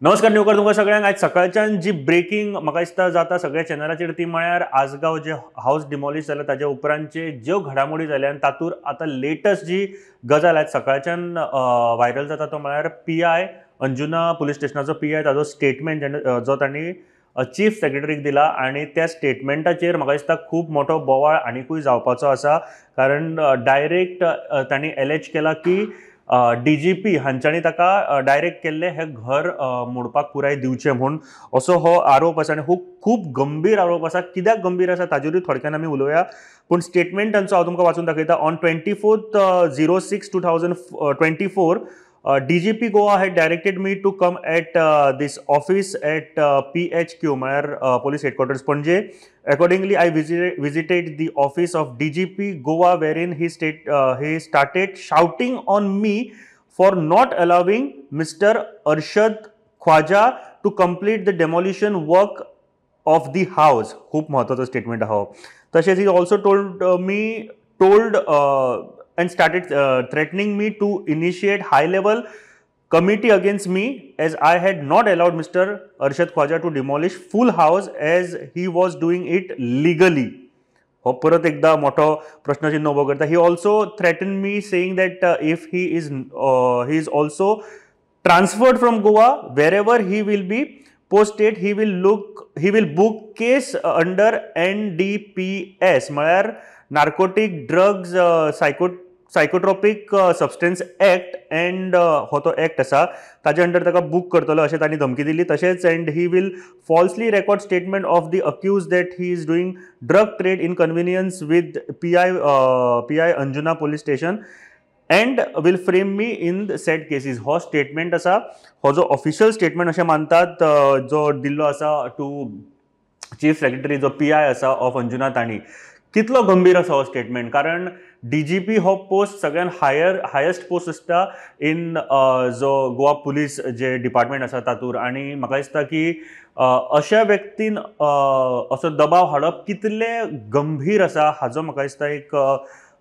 नमस्कार न्यूकर तुमकां सगळ्यांक आज सकाळच्यान जी ब्रेकिंग म्हाका दिसता जाता सगळ्या चॅनलाचेर ती म्हळ्यार आसगांव जे हावस डिमॉलिश जाला ताच्या उपरांतचे ज्यो घडामोडी जाल्या आनी तातूंत आतां लेटस्ट जी गजाल आज सकाळच्यान व्हायरल जाता तो म्हळ्यार पीआय अंजुना पुलीस स्टेशनाचो पीआय ताजो स्टेटमेंट जो तांणी चीफ सेक्रेटरीक दिला आनी त्या स्टेटमेंटाचेर म्हाका दिसता खूब मोठो बोवाळ आनिकूय जावपाचो आसा कारण डायरेक्ट तांणी एलेज केला की डीजीपी हांच्यांनी ताका डायरेक्ट केल्ले हे घर मोडपाक पुराय दिवचें म्हूण असो हो आरोप आसा आनी हो खूब गंभीर आरोप आसा. कित्याक गंभीर आसा ताजेरूय थोडक्यान आमी उलोवया. पूण स्टेटमेंट तांचो हांव तुमकां वाचून दाखयता. On 24/06/2024 DGP Goa had directed me to come at this office at PHQ, Police Headquarters, Panje. Accordingly, I visited the office of DGP Goa, wherein he started shouting on me for not allowing Mr. Arshad Khwaja to complete the demolition work of the house. खूप महत्वाचं statement आहा. तशेंच he also told and started threatening me to initiate high-level committee against me as I had not allowed Mr. Arshad Khwaja to demolish full house as he was doing it legally. हो परत एकदा मोठो प्रश्नचिन्ह उबो करता. He also threatened me saying that if he is also transferred from Goa, wherever he will be posted, he will book case under NDPS, म्हळ्यार narcotic drugs psychotropic substance act and हो तो एक्ट आसा ताजे under ताका book करतलो अशें तांणी धमकी दिली. तशेंच and he will falsely record statement of the accused that he is doing drug trade in convenience with PI Anjuna police station and will frame me in the set cases. हो statement आसा, हो जो ऑफिशियल स्टेटमेंट अशें मानतात जो दिल्लो आसा to chief secretary जो पीआय आसा ऑफ अंजुना तांणी. कितलो गंभीर आसा हो स्टेटमेंट कारण डीजीपी हो पोस्ट सगळ्यान हायस्ट पोस्ट आसता इन जो गोवा पुलीस जे डिपार्टमेंट आसा तातूंत. आनी म्हाका दिसता की अशा व्यक्तीन असो दबाव हाडप कितले गंभीर आसा हाजो म्हाका दिसता एक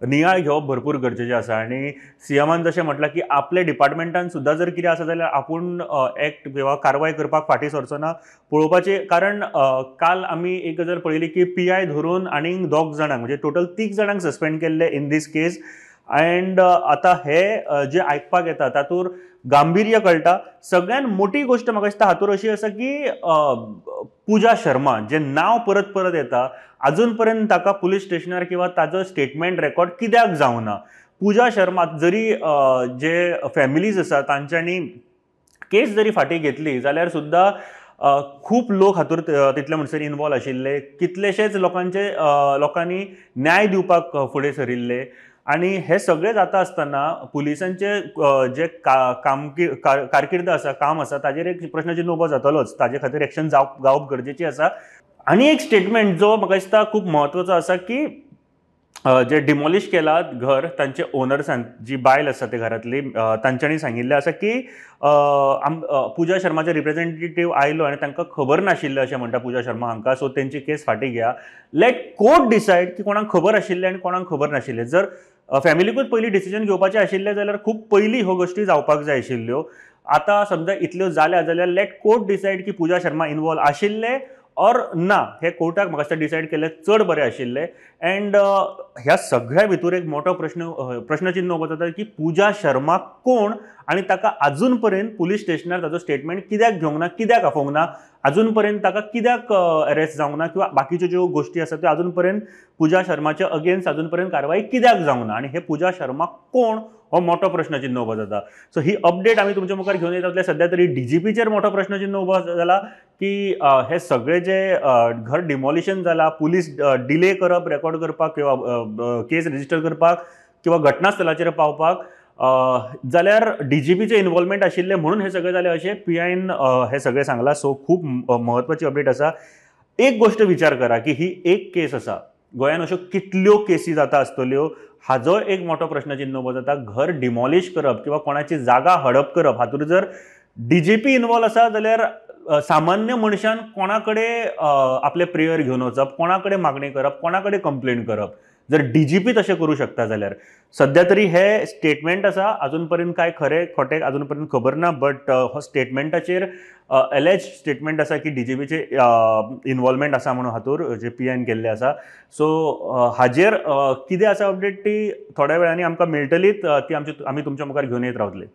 नियाळ घेवप भरपूर गरजेचें आसा. आनी सीएमान जशें म्हटलां की आपल्या डिपार्टमेंटान सुद्दां जर कितें आसा जाल्यार आपूण एक्ट किंवा कारवाय करपाक फाटीं सरचो ना पळोवपाचें. कारण काल आमी एक गजाल पळयली की पीआय धरून आनीक 2 जाणांक म्हणजे टोटल 3 जाणांक सस्पेंड केल्ले इन दीस केस. एंड आतां हे जे आयकपाक येता तातूंत गांभीर्य कळटा. सगळ्यान मोठी गोष्ट म्हाका दिसता हातूंत अशी आसा की पूजा शर्मा जे नांव परत परत येता अजून पर्यंत ताका पुलीस स्टेशनार किंवा ताजो स्टेटमेंट रेकॉर्ड कित्याक जावना. पूजा शर्मा जरी जे फॅमिलीज आसा तांच्यांनी केस जरी फाटीं घेतली जाल्यार सुद्दां खूब लोक हातूंत तितले म्हणसर इनवॉल्व आशिल्ले. कितलेशेच लोकांनी न्याय दिवपाक फुडें सरिल्ले. आनी हे सगळें जाता आसतना पुलिसांचे जे कारकिर्द आसा काम आसा ताजेर एक प्रश्नचिन्ह उबो जातलोच. ताजे खातीर एक्शन जावप गरजेची आसा. आनी एक स्टेटमेंट जो म्हाका दिसता खूब म्हत्वाचो आसा की जे डिमॉलिश केला घर तांचे ओनर्सान जी बायल आसा ते घरांतली तांच्यांनी सांगिल्लें आसा की पूजा शर्माचे रिप्रेझेंटेटिव्ह आयलो आनी तांकां खबर नाशिल्लें अशें म्हणटा पूजा शर्मा हांकां. सो तेंची केस फाटीं घेया. लेट कोर्ट डिसायड की कोणाक खबर आशिल्लें आनी कोणाक खबर नाशिल्लें. जर फॅमिलीकूच पयलीं डिसिजन घेवपाचें आशिल्लें जाल्यार खूब पयलीं ह्यो गोश्टी जावपाक जाय आशिल्ल्यो. आतां समजा इतल्यो जाल्या जाल्यार लेट कोर्ट डिसायड की पूजा शर्मा इनवॉल्व आशिल्ले ऑर ना. हे कोर्टाक म्हाका दिसता डिसायड केलें चड बरें आशिल्लें. एंड ह्या सगळ्या भितर एक मोठो प्रश्नचिन्ह उबो जाता की पूजा शर्मा कोण आनी ताका अजून पर्यंत पुलीस स्टेशनार ताजो स्टेटमेंट कित्याक घेवंक ना, कित्याक आफोवंक ना, अजून पर्यंत ताका कित्याक अरेस्ट जावंक ना किंवा बाकीच्यो ज्यो गोश्टी आसात त्यो अजून पर्यंत पूजा शर्माच्या अगेन्स्ट अजून पर्यंत कारवाई कित्याक जावंक ना आनी हे पूजा शर्मा कोण हो मोठो प्रश्नचिन्ह उबो जाता. सो ही अपडेट आमी तुमच्या मुखार घेवन येता. सद्या तरी डीजीपीचेर मोठो प्रश्नचिन्ह उबो जाला की हे सगळे जे घर डिमॉलिशन जाला पुलीस डिले करप रेकॉर्ड करपाक किंवा केस रजिस्टर करपाक किंवा घटनास्थळाचेर पावपाक जाल्यार डीजीपीचे इन्वॉल्वमेंट आशिल्ले म्हणून हे सगळें जालें अशें पीआयन हे सगळें सांगलां. सो खूब म्हत्वाची अपडेट आसा. एक गोष्ट विचार करा की ही एक केस आसा. गोंयान अश्यो कितल्यो केसी जाता आसतल्यो हाजो एक मोठो प्रश्नचिन्ह उबो जाता. घर डिमॉलिश करप किंवा कोणाची जागा हडप करप हातूंत जर डीजीपी इनवॉल्व आसा जाल्यार सामान्य मनशान कोणा कडेन आपले प्रेयर घेवन वचप, कोणा कडेन मागणी करप, कोणा कडेन कंप्लेन करप. जर डीजीपी तशें करूं शकता जाल्यार सध्या तरी हे स्टेटमेंट आसा अजून पर्यंत काय खरें खोटें अजून पर्यंत खबर ना बट हो स्टेटमेंटाचेर एलेज स्टेटमेंट आसा की डीजीपीचे इन्वॉल्वमेंट आसा म्हणून हातूर जे पीआयन केल्ले आसा सो हाजेर कितें आसा अपडेट ती थोड्या वेळांनी आमकां मेळटलीच ती आमी तुमच्या मुखार घेवन येत रावतले